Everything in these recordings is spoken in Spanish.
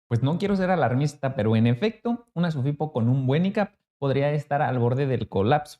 Pues no quiero ser alarmista, pero en efecto, una SOFIPO con un buen ICAP podría estar al borde del colapso.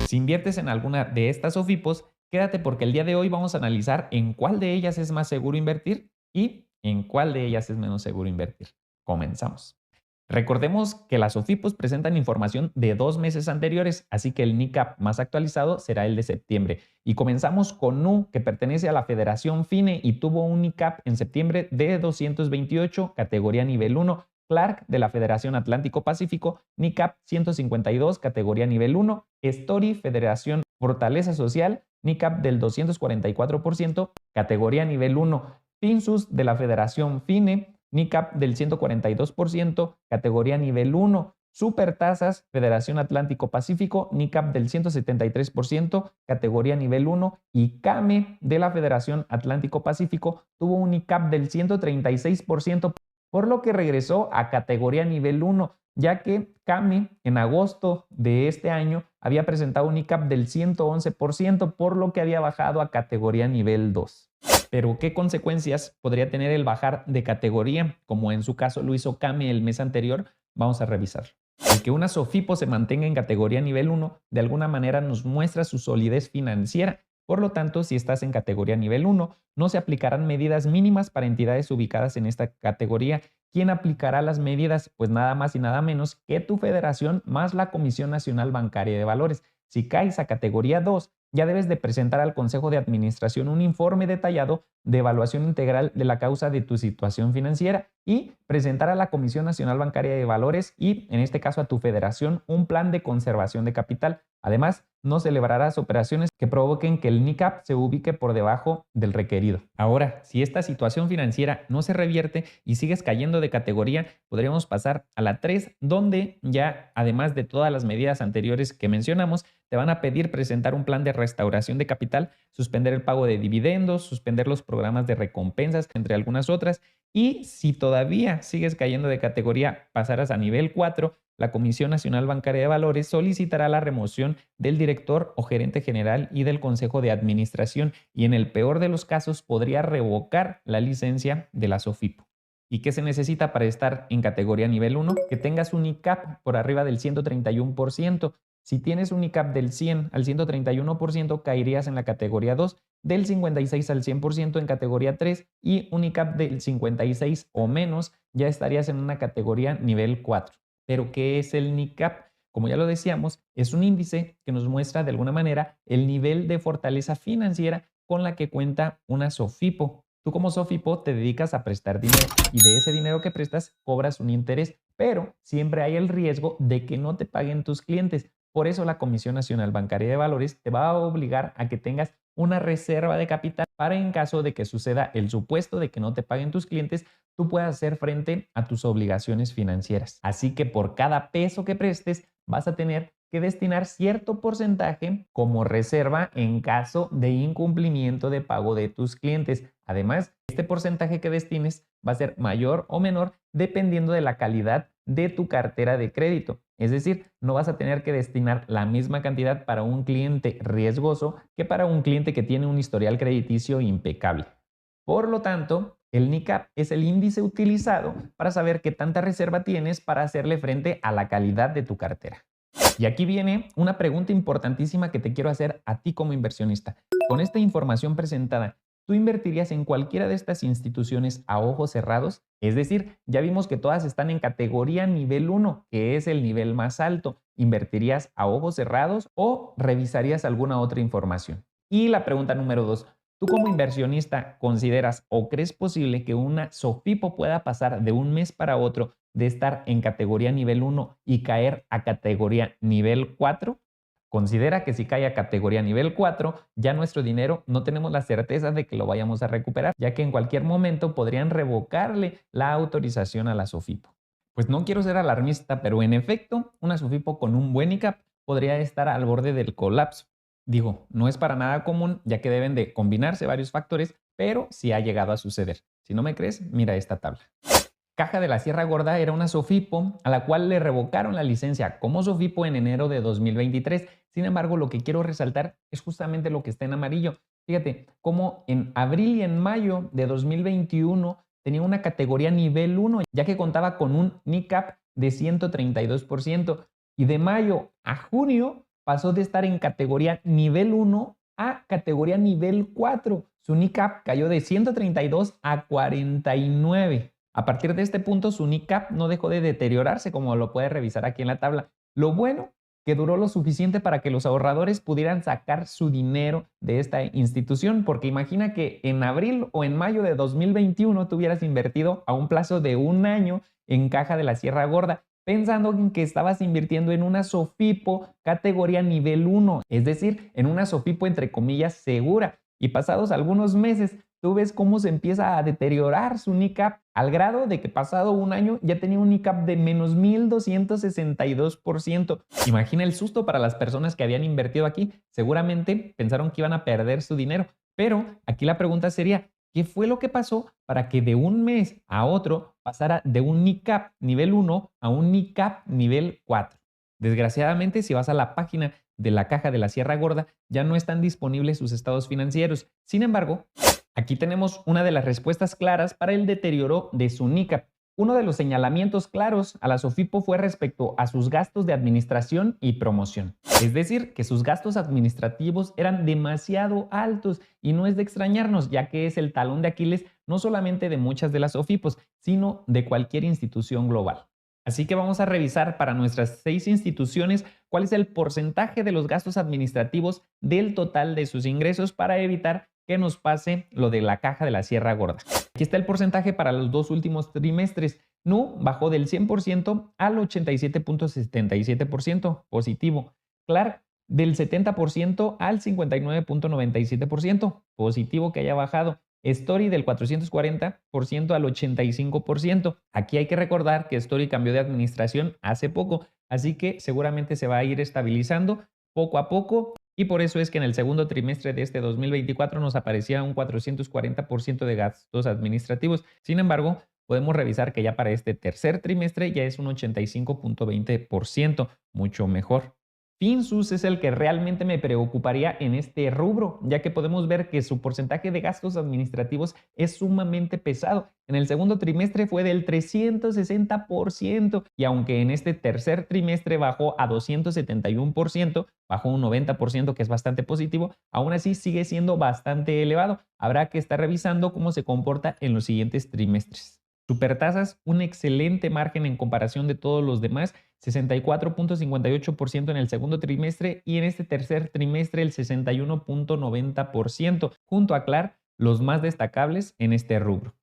Si inviertes en alguna de estas SOFIPOS, quédate porque el día de hoy vamos a analizar en cuál de ellas es más seguro invertir y en cuál de ellas es menos seguro invertir. Comenzamos. Recordemos que las SOFIPOS presentan información de 2 meses anteriores, así que el NICAP más actualizado será el de septiembre. Y comenzamos con Nu, que pertenece a la Federación FINE y tuvo un NICAP en septiembre de 228, categoría nivel 1. Clark, de la Federación Atlántico Pacífico, NICAP 152, categoría nivel 1. Story, Federación Fortaleza Social, NICAP del 244%, categoría nivel 1. Finsus, de la Federación FINE, NICAP del 142%, categoría nivel 1. Supertasas, Federación Atlántico Pacífico, NICAP del 173%, categoría nivel 1. Y CAME, de la Federación Atlántico Pacífico, tuvo un NICAP del 136%, por lo que regresó a categoría nivel 1, ya que CAME en agosto de este año había presentado un NICAP del 111%, por lo que había bajado a categoría nivel 2. Pero ¿qué consecuencias podría tener el bajar de categoría, como en su caso lo hizo CAME el mes anterior? Vamos a revisar. El que una SOFIPO se mantenga en categoría nivel 1 de alguna manera nos muestra su solidez financiera. Por lo tanto, si estás en categoría nivel 1, no se aplicarán medidas mínimas para entidades ubicadas en esta categoría. ¿Quién aplicará las medidas? Pues nada más y nada menos que tu federación más la Comisión Nacional Bancaria de Valores. Si caes a categoría 2, ya debes de presentar al Consejo de Administración un informe detallado de evaluación integral de la causa de tu situación financiera y presentar a la Comisión Nacional Bancaria de Valores y, en este caso, a tu federación un plan de conservación de capital. Además, no celebrarás operaciones que provoquen que el NICAP se ubique por debajo del requerido. Ahora, si esta situación financiera no se revierte y sigues cayendo de categoría, podríamos pasar a la 3, donde ya, además de todas las medidas anteriores que mencionamos, te van a pedir presentar un plan de restauración de capital, suspender el pago de dividendos, suspender los programas de recompensas, entre algunas otras. Y si todavía sigues cayendo de categoría, pasarás a nivel 4, la Comisión Nacional Bancaria de Valores solicitará la remoción del director o gerente general y del consejo de administración y en el peor de los casos podría revocar la licencia de la SOFIPO. ¿Y qué se necesita para estar en categoría nivel 1? Que tengas un ICAP por arriba del 131%. Si tienes un ICAP del 100 al 131%, caerías en la categoría 2, del 56 al 100% en categoría 3 y un ICAP del 56 o menos, ya estarías en una categoría nivel 4. Pero ¿qué es el NICAP? Como ya lo decíamos, es un índice que nos muestra de alguna manera el nivel de fortaleza financiera con la que cuenta una SOFIPO. Tú como SOFIPO te dedicas a prestar dinero y de ese dinero que prestas cobras un interés, pero siempre hay el riesgo de que no te paguen tus clientes. Por eso la Comisión Nacional Bancaria de Valores te va a obligar a que tengas una reserva de capital para en caso de que suceda el supuesto de que no te paguen tus clientes, tú puedas hacer frente a tus obligaciones financieras. Así que por cada peso que prestes vas a tener que destinar cierto porcentaje como reserva en caso de incumplimiento de pago de tus clientes. Además, este porcentaje que destines va a ser mayor o menor dependiendo de la calidad de tu cartera de crédito. Es decir, no vas a tener que destinar la misma cantidad para un cliente riesgoso que para un cliente que tiene un historial crediticio impecable. Por lo tanto, el NICAP es el índice utilizado para saber qué tanta reserva tienes para hacerle frente a la calidad de tu cartera. Y aquí viene una pregunta importantísima que te quiero hacer a ti como inversionista. Con esta información presentada, ¿tú invertirías en cualquiera de estas instituciones a ojos cerrados? Es decir, ya vimos que todas están en categoría nivel 1, que es el nivel más alto. ¿Invertirías a ojos cerrados o revisarías alguna otra información? Y la pregunta número 2, ¿tú como inversionista consideras o crees posible que una SOFIPO pueda pasar de un mes para otro de estar en categoría nivel 1 y caer a categoría nivel 4? Considera que si cae a categoría nivel 4, ya nuestro dinero no tenemos la certeza de que lo vayamos a recuperar, ya que en cualquier momento podrían revocarle la autorización a la SOFIPO. Pues no quiero ser alarmista, pero en efecto, una SOFIPO con un buen ICAP podría estar al borde del colapso. Digo, no es para nada común, ya que deben de combinarse varios factores, pero sí ha llegado a suceder. Si no me crees, mira esta tabla. Caja de la Sierra Gorda era una SOFIPO a la cual le revocaron la licencia como SOFIPO en enero de 2023. Sin embargo, lo que quiero resaltar es justamente lo que está en amarillo. Fíjate cómo en abril y en mayo de 2021 tenía una categoría nivel 1, ya que contaba con un NICAP de 132%. Y de mayo a junio pasó de estar en categoría nivel 1 a categoría nivel 4. Su NICAP cayó de 132 a 49. A partir de este punto, su NICAP no dejó de deteriorarse, como lo puedes revisar aquí en la tabla. Lo bueno, que duró lo suficiente para que los ahorradores pudieran sacar su dinero de esta institución, porque imagina que en abril o en mayo de 2021 tú hubieras invertido a un plazo de un año en Caja de la Sierra Gorda, pensando en que estabas invirtiendo en una SOFIPO categoría nivel 1, es decir, en una SOFIPO entre comillas segura. Y pasados algunos meses, tú ves cómo se empieza a deteriorar su NICAP al grado de que pasado un año ya tenía un NICAP de menos 1262%. Imagina el susto para las personas que habían invertido aquí. Seguramente pensaron que iban a perder su dinero. Pero aquí la pregunta sería, ¿qué fue lo que pasó para que de un mes a otro pasara de un NICAP nivel 1 a un NICAP nivel 4? Desgraciadamente, si vas a la página de la Caja de la Sierra Gorda, ya no están disponibles sus estados financieros. Sin embargo, aquí tenemos una de las respuestas claras para el deterioro de su NICAP. Uno de los señalamientos claros a la SOFIPO fue respecto a sus gastos de administración y promoción. Es decir, que sus gastos administrativos eran demasiado altos y no es de extrañarnos, ya que es el talón de Aquiles no solamente de muchas de las SOFIPOs, sino de cualquier institución global. Así que vamos a revisar para nuestras 6 instituciones cuál es el porcentaje de los gastos administrativos del total de sus ingresos para evitar que nos pase lo de la Caja de la Sierra Gorda. Aquí está el porcentaje para los 2 últimos trimestres. Nu bajó del 100% al 87.77%, positivo. Clark del 70% al 59.97%, positivo que haya bajado. Story del 440% al 85%. Aquí hay que recordar que Story cambió de administración hace poco, así que seguramente se va a ir estabilizando poco a poco y por eso es que en el segundo trimestre de este 2024 nos aparecía un 440% de gastos administrativos. Sin embargo, podemos revisar que ya para este tercer trimestre ya es un 85.20%, mucho mejor. Finsus es el que realmente me preocuparía en este rubro, ya que podemos ver que su porcentaje de gastos administrativos es sumamente pesado. En el segundo trimestre fue del 360% y aunque en este tercer trimestre bajó a 271%, bajó un 90%, que es bastante positivo, aún así sigue siendo bastante elevado. Habrá que estar revisando cómo se comporta en los siguientes trimestres. Supertasas, un excelente margen en comparación de todos los demás, 64.58% en el segundo trimestre y en este tercer trimestre el 61.90%, junto a Clark, los más destacables en este rubro.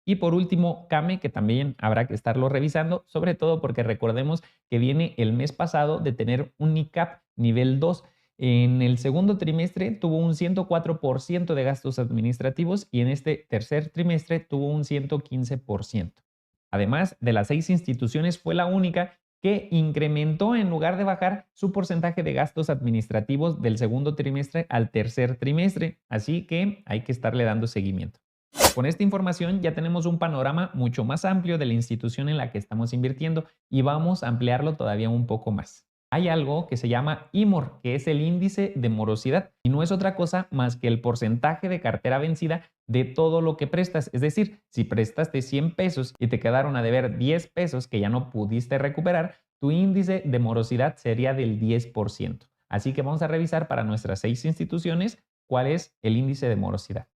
Y por último, Kame, que también habrá que estarlo revisando, sobre todo porque recordemos que viene el mes pasado de tener un NICAP nivel 2. En el segundo trimestre tuvo un 104% de gastos administrativos y en este tercer trimestre tuvo un 115%. Además, de las 6 instituciones fue la única que incrementó en lugar de bajar su porcentaje de gastos administrativos del segundo trimestre al tercer trimestre, así que hay que estarle dando seguimiento. Con esta información ya tenemos un panorama mucho más amplio de la institución en la que estamos invirtiendo y vamos a ampliarlo todavía un poco más. Hay algo que se llama IMOR, que es el índice de morosidad, y no es otra cosa más que el porcentaje de cartera vencida de todo lo que prestas. Es decir, si prestaste 100 pesos y te quedaron a deber 10 pesos que ya no pudiste recuperar, tu índice de morosidad sería del 10%. Así que vamos a revisar para nuestras 6 instituciones cuál es el índice de morosidad.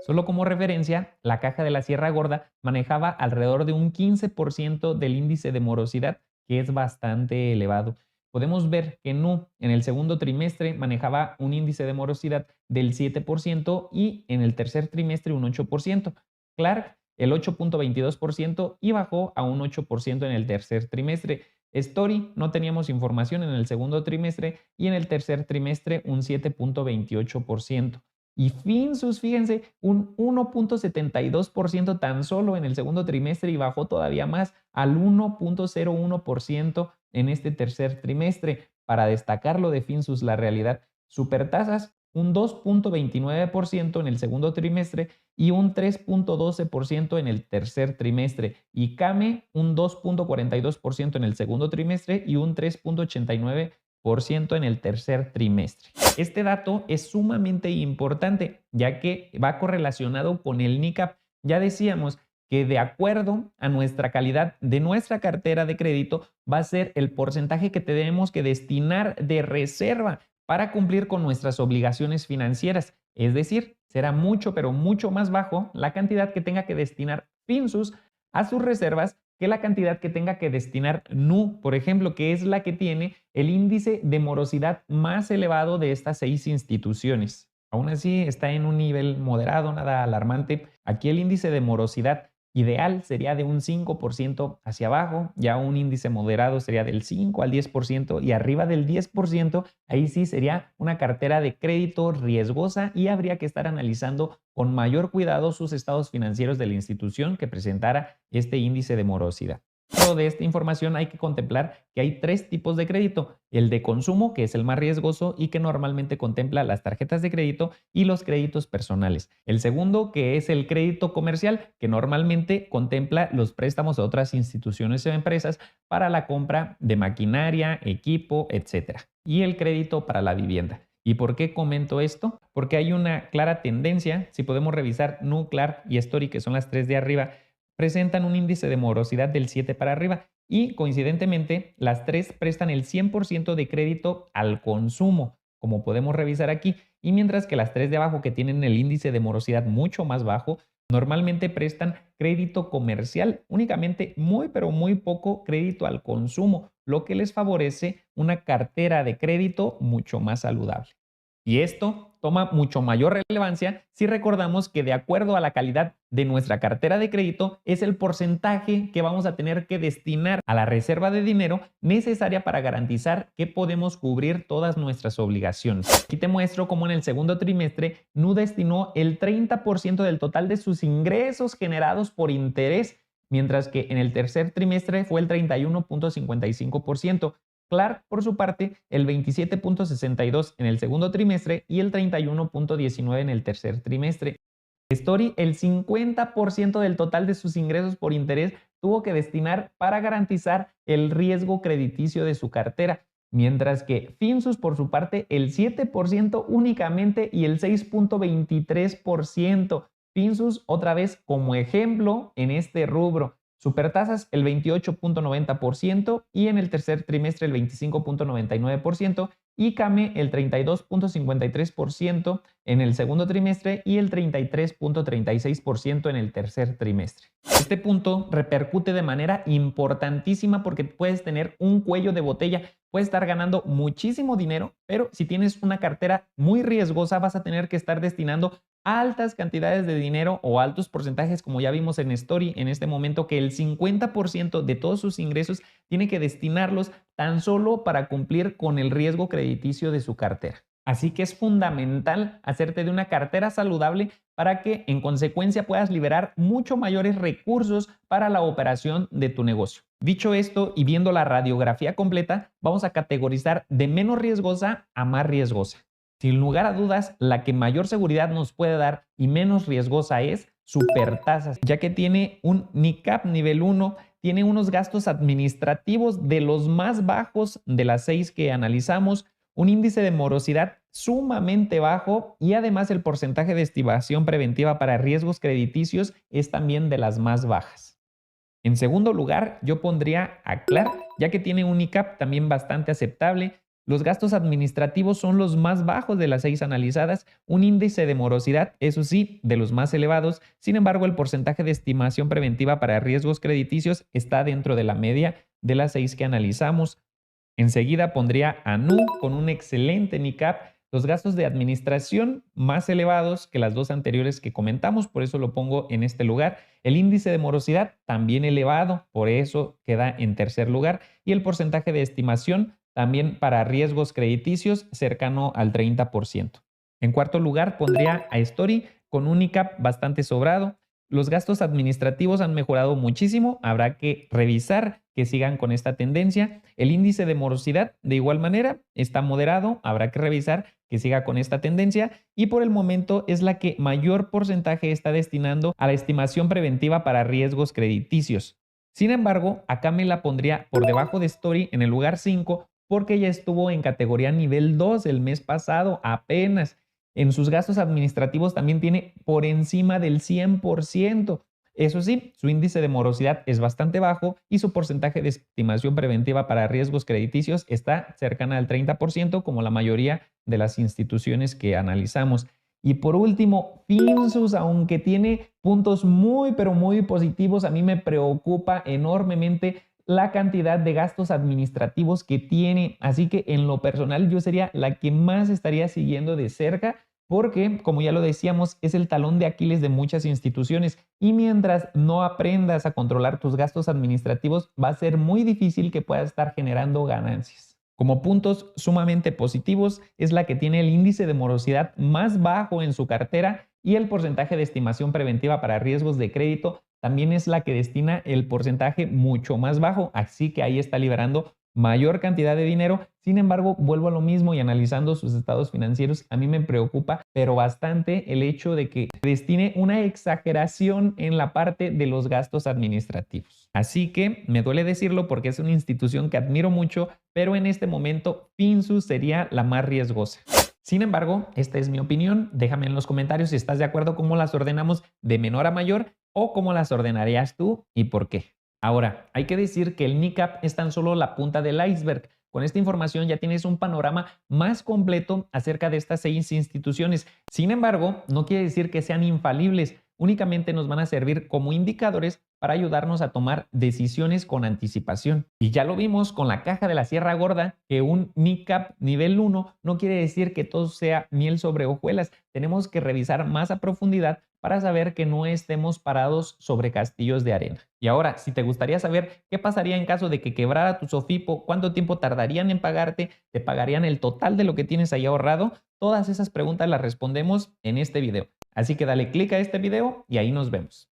Solo como referencia, la Caja de la Sierra Gorda manejaba alrededor de un 15% del índice de morosidad, que es bastante elevado. Podemos ver que Nu en el segundo trimestre manejaba un índice de morosidad del 7% y en el tercer trimestre un 8%. Clark el 8.22% y bajó a un 8% en el tercer trimestre. Story no teníamos información en el segundo trimestre y en el tercer trimestre un 7.28%. Y Finsus, fíjense, un 1.72% tan solo en el segundo trimestre y bajó todavía más al 1.01% en este tercer trimestre. Para destacar lo de Finsus, la realidad, Supertasas, un 2.29% en el segundo trimestre y un 3.12% en el tercer trimestre. Y Kame, un 2.42% en el segundo trimestre y un 3.89% en el tercer trimestre. Este dato es sumamente importante, ya que va correlacionado con el NICAP. Ya decíamos que de acuerdo a nuestra calidad de nuestra cartera de crédito va a ser el porcentaje que tenemos que destinar de reserva para cumplir con nuestras obligaciones financieras. Es decir, será mucho, pero mucho más bajo la cantidad que tenga que destinar Finsus a sus reservas que la cantidad que tenga que destinar Nu, por ejemplo, que es la que tiene el índice de morosidad más elevado de estas 6 instituciones. Aún así, está en un nivel moderado, nada alarmante. Aquí el índice de morosidad ideal sería de un 5% hacia abajo, ya un índice moderado sería del 5 al 10% y arriba del 10%, ahí sí sería una cartera de crédito riesgosa y habría que estar analizando con mayor cuidado sus estados financieros de la institución que presentara este índice de morosidad. Dentro de esta información hay que contemplar que hay 3 tipos de crédito: el de consumo, que es el más riesgoso y que normalmente contempla las tarjetas de crédito y los créditos personales. El segundo, que es el crédito comercial, que normalmente contempla los préstamos a otras instituciones o empresas para la compra de maquinaria, equipo, etc. Y el crédito para la vivienda. ¿Y por qué comento esto? Porque hay una clara tendencia, si podemos revisar Nuclear y Story, que son las 3 de arriba, presentan un índice de morosidad del 7 para arriba y coincidentemente las 3 prestan el 100% de crédito al consumo, como podemos revisar aquí, y mientras que las 3 de abajo, que tienen el índice de morosidad mucho más bajo, normalmente prestan crédito comercial, únicamente muy pero muy poco crédito al consumo, lo que les favorece una cartera de crédito mucho más saludable. Y esto toma mucho mayor relevancia si recordamos que de acuerdo a la calidad de nuestra cartera de crédito es el porcentaje que vamos a tener que destinar a la reserva de dinero necesaria para garantizar que podemos cubrir todas nuestras obligaciones. Aquí te muestro cómo en el segundo trimestre Nu destinó el 30% del total de sus ingresos generados por interés, mientras que en el tercer trimestre fue el 31.55%. Clark, por su parte, el 27.62 en el segundo trimestre y el 31.19 en el tercer trimestre. Story, el 50% del total de sus ingresos por interés tuvo que destinar para garantizar el riesgo crediticio de su cartera, mientras que Finsus, por su parte, el 7% únicamente y el 6.23%. Finsus, otra vez como ejemplo en este rubro. Supertasas el 28.90% y en el tercer trimestre el 25.99% y Came el 32.53% en el segundo trimestre y el 33.36% en el tercer trimestre. Este punto repercute de manera importantísima porque puedes tener un cuello de botella, puedes estar ganando muchísimo dinero, pero si tienes una cartera muy riesgosa vas a tener que estar destinando altas cantidades de dinero o altos porcentajes, como ya vimos en Story en este momento, que el 50% de todos sus ingresos tiene que destinarlos tan solo para cumplir con el riesgo crediticio de su cartera. Así que es fundamental hacerte de una cartera saludable para que en consecuencia puedas liberar mucho mayores recursos para la operación de tu negocio. Dicho esto y viendo la radiografía completa, vamos a categorizar de menos riesgosa a más riesgosa. Sin lugar a dudas, la que mayor seguridad nos puede dar y menos riesgosa es Supertasas, ya que tiene un NICAP nivel 1, tiene unos gastos administrativos de los más bajos de las 6 que analizamos, un índice de morosidad sumamente bajo y además el porcentaje de estimación preventiva para riesgos crediticios es también de las más bajas. En segundo lugar, yo pondría a Clark, ya que tiene un NICAP también bastante aceptable. Los gastos administrativos son los más bajos de las 6 analizadas, un índice de morosidad, eso sí, de los más elevados. Sin embargo, el porcentaje de estimación preventiva para riesgos crediticios está dentro de la media de las 6 que analizamos. Enseguida pondría a Nu con un excelente NICAP, los gastos de administración más elevados que las 2 anteriores que comentamos, por eso lo pongo en este lugar. El índice de morosidad también elevado, por eso queda en tercer lugar. Y el porcentaje de estimación también para riesgos crediticios cercano al 30%. En cuarto lugar pondría a Story con un NICAP bastante sobrado. Los gastos administrativos han mejorado muchísimo, habrá que revisar que sigan con esta tendencia. El índice de morosidad de igual manera está moderado, habrá que revisar que siga con esta tendencia y por el momento es la que mayor porcentaje está destinando a la estimación preventiva para riesgos crediticios. Sin embargo, acá me la pondría por debajo de Story en el lugar 5 porque ya estuvo en categoría nivel 2 el mes pasado apenas. En sus gastos administrativos también tiene por encima del 100%. Eso sí, su índice de morosidad es bastante bajo y su porcentaje de estimación preventiva para riesgos crediticios está cercana al 30%, como la mayoría de las instituciones que analizamos. Y por último, Finsus, aunque tiene puntos muy, pero muy positivos, a mí me preocupa enormemente la cantidad de gastos administrativos que tiene. Así que en lo personal yo sería la que más estaría siguiendo de cerca porque, como ya lo decíamos, es el talón de Aquiles de muchas instituciones y mientras no aprendas a controlar tus gastos administrativos, va a ser muy difícil que puedas estar generando ganancias. Como puntos sumamente positivos es la que tiene el índice de morosidad más bajo en su cartera y el porcentaje de estimación preventiva para riesgos de crédito también es la que destina el porcentaje mucho más bajo, así que ahí está liberando mayor cantidad de dinero. Sin embargo, vuelvo a lo mismo y analizando sus estados financieros, a mí me preocupa, pero bastante el hecho de que destine una exageración en la parte de los gastos administrativos. Así que me duele decirlo porque es una institución que admiro mucho, pero en este momento Finsus sería la más riesgosa. Sin embargo, esta es mi opinión. Déjame en los comentarios si estás de acuerdo cómo las ordenamos de menor a mayor o cómo las ordenarías tú y por qué. Ahora, hay que decir que el NICAP es tan solo la punta del iceberg. Con esta información ya tienes un panorama más completo acerca de estas 6 instituciones. Sin embargo, no quiere decir que sean infalibles. Únicamente nos van a servir como indicadores para ayudarnos a tomar decisiones con anticipación. Y ya lo vimos con la caja de la Sierra Gorda, que un NICAP nivel 1 no quiere decir que todo sea miel sobre hojuelas. Tenemos que revisar más a profundidad para saber que no estemos parados sobre castillos de arena. Y ahora, si te gustaría saber qué pasaría en caso de que quebrara tu Sofipo, cuánto tiempo tardarían en pagarte, te pagarían el total de lo que tienes ahí ahorrado, todas esas preguntas las respondemos en este video. Así que dale click a este video y ahí nos vemos.